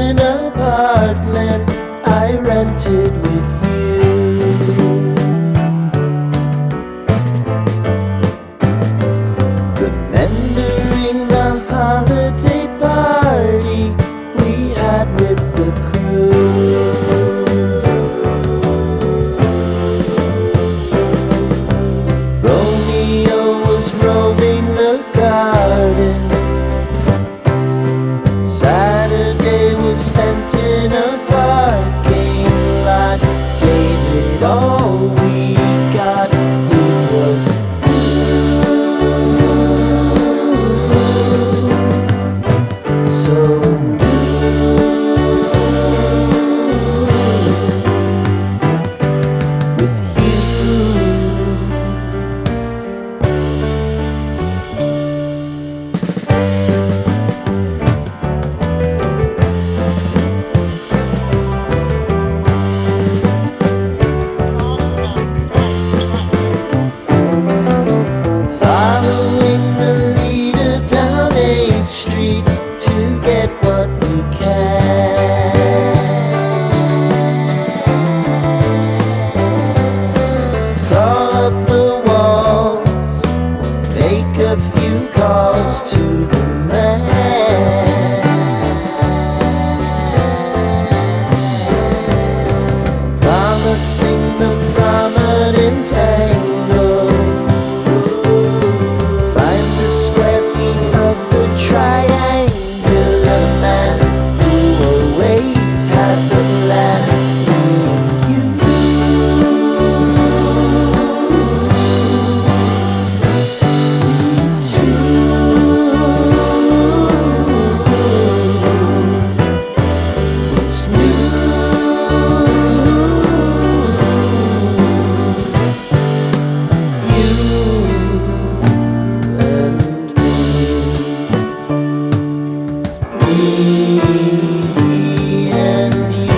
basement apartment I rented with you. Remembering the holiday party we had with the crew. Romeo was roaming the garden. Saturday was spent in a parking lot. Gave it all we got. It was so with you. Following the leader down 8th Street to get what we can. Crawl up the walls, make a few calls to the man. Promising the prominent angle. Find the square feet of the triangular man who always had the plan. What's new? Me and you.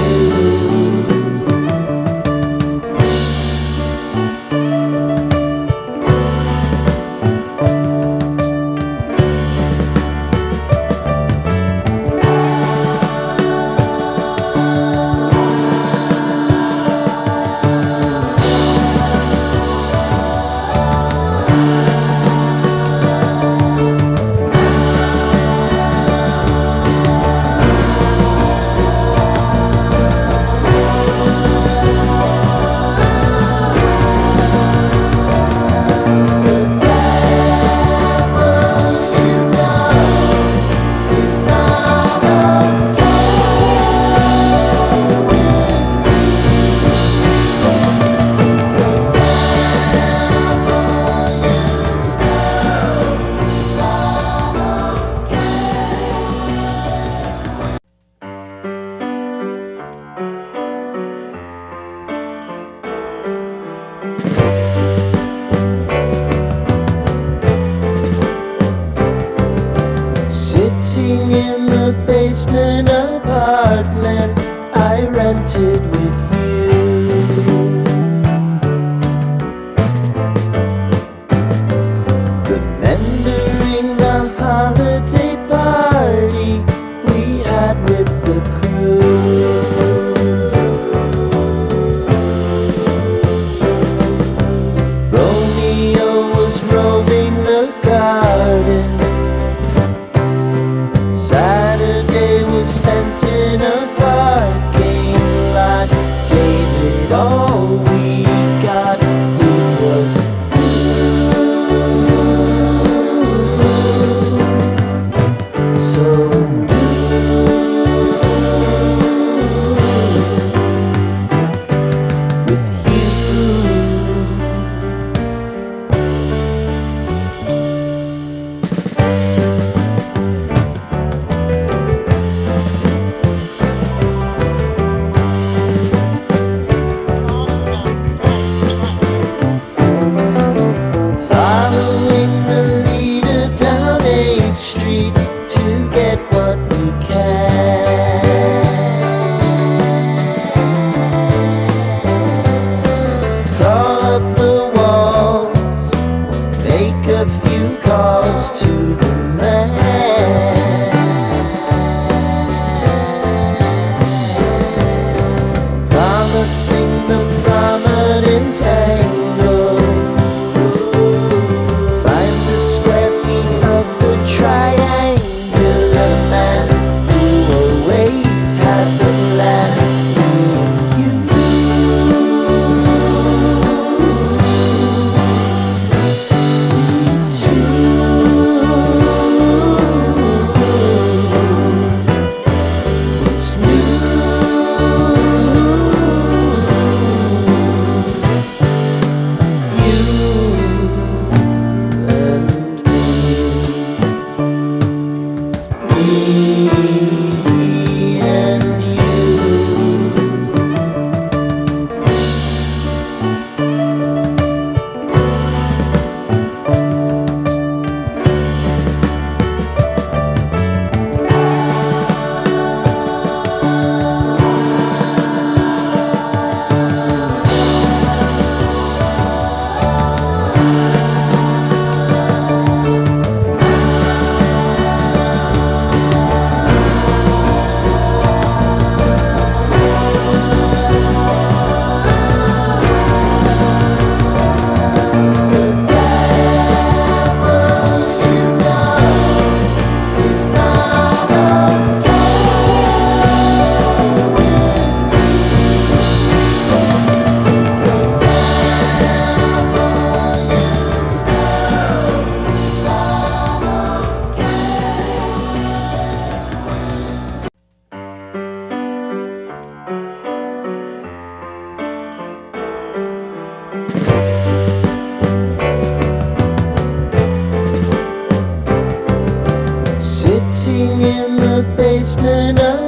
Sitting in the basement apartment I rented with you. Remembering the holiday party we had with the crew. Romeo was roaming the garden. Saturday was spent in a parking lot.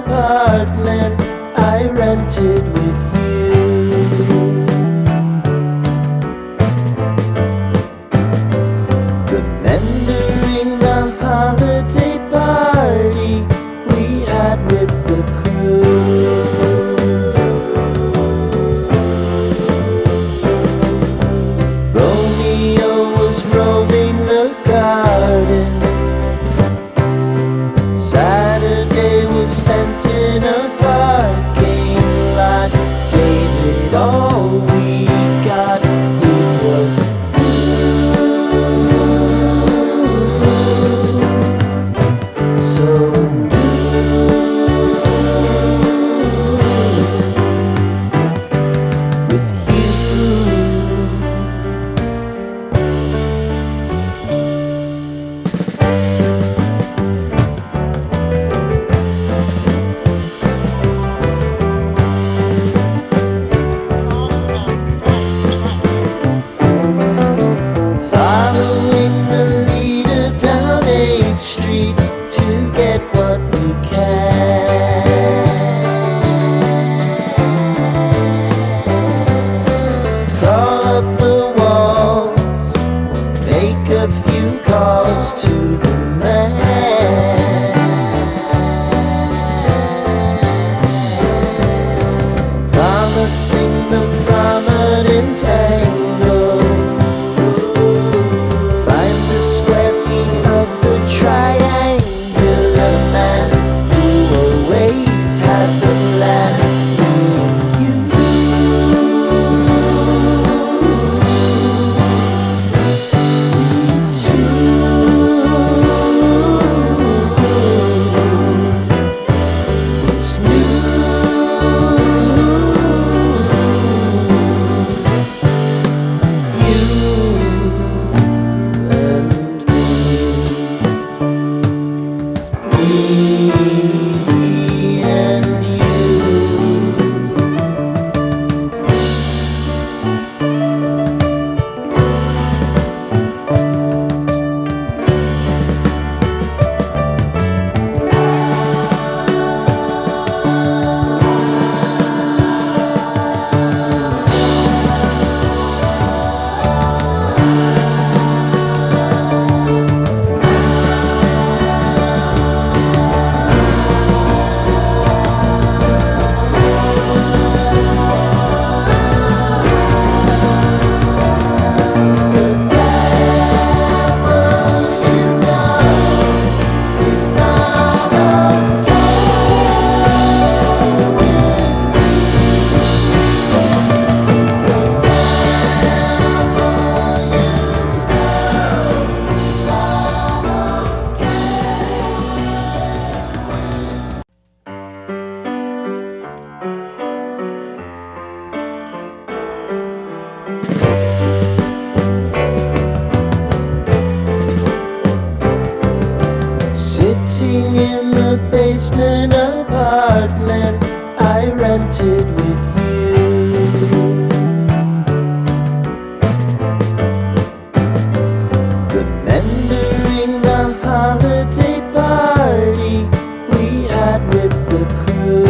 apartment I rented with you. Remembering the holiday party we had with the crew. Romeo was roaming the garden. Saturday was spent in a parking lot. Gave it all we got. It was so with you. Following the leader down 8th Street to get what we can. Crawl up the walls, make a few calls to the man. Promising the prominent angle. Find the square feet of the triangular man who always had the plan. You, we two. What's new? Sitting in the basement apartment I rented with you. Remembering the holiday party we had with the crew.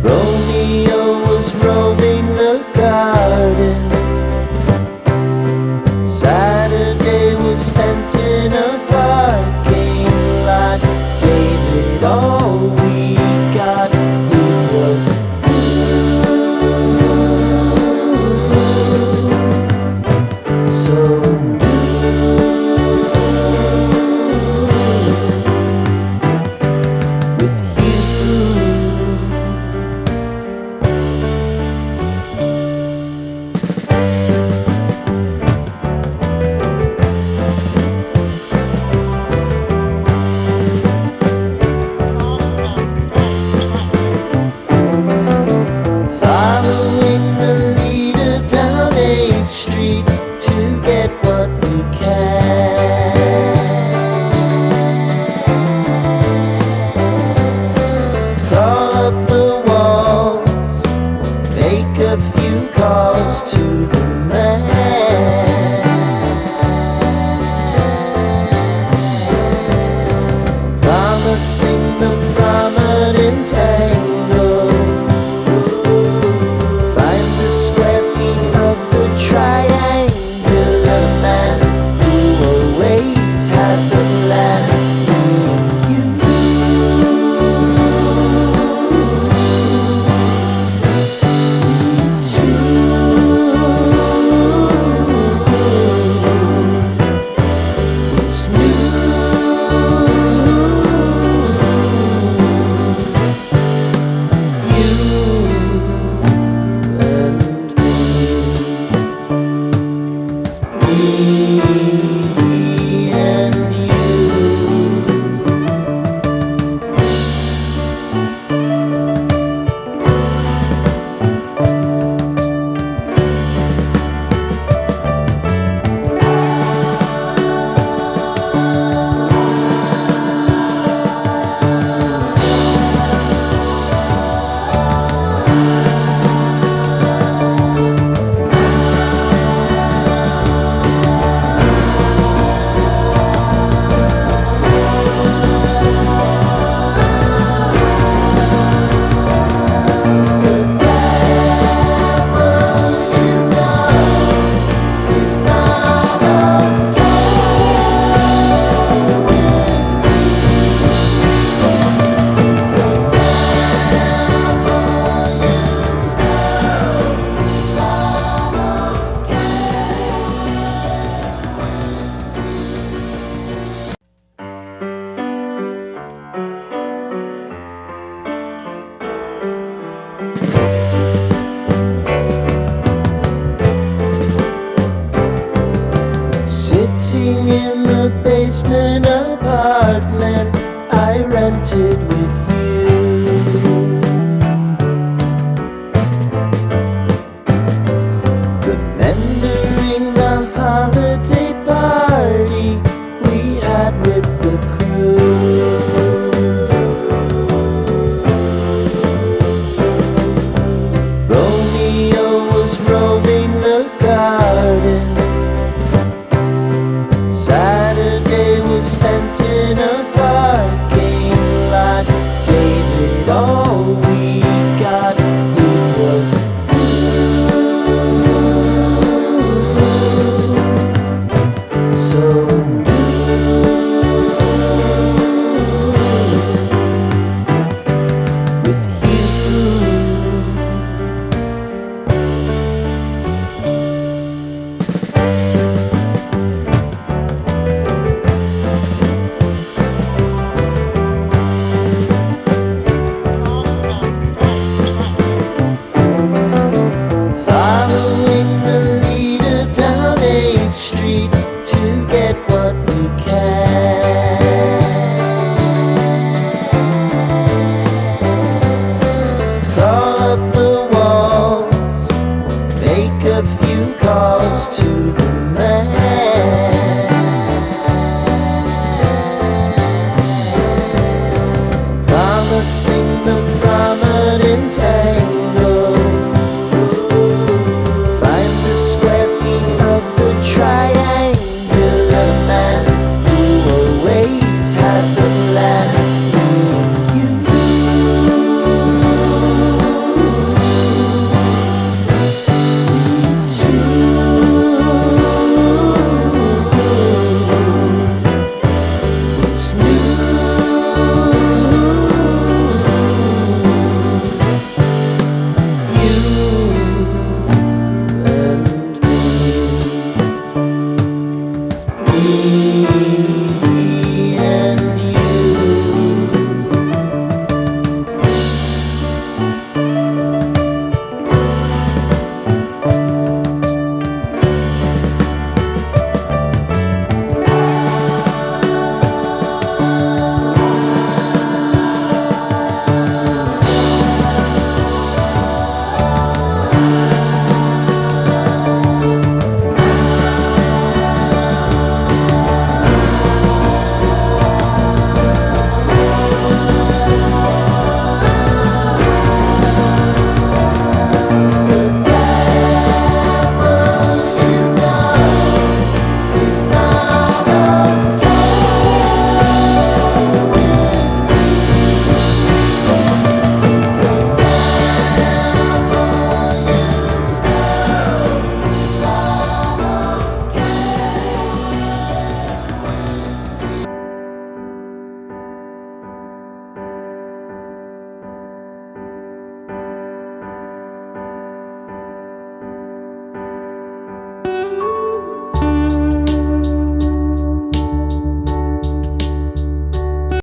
Romeo was roaming the garden. Saturday was spent in a parking lot. Gave it all we got. It was so with you. basement apartment I rented with you. Remembering the holiday party we had with the crew. Romeo was roaming the garden. Saturday was spent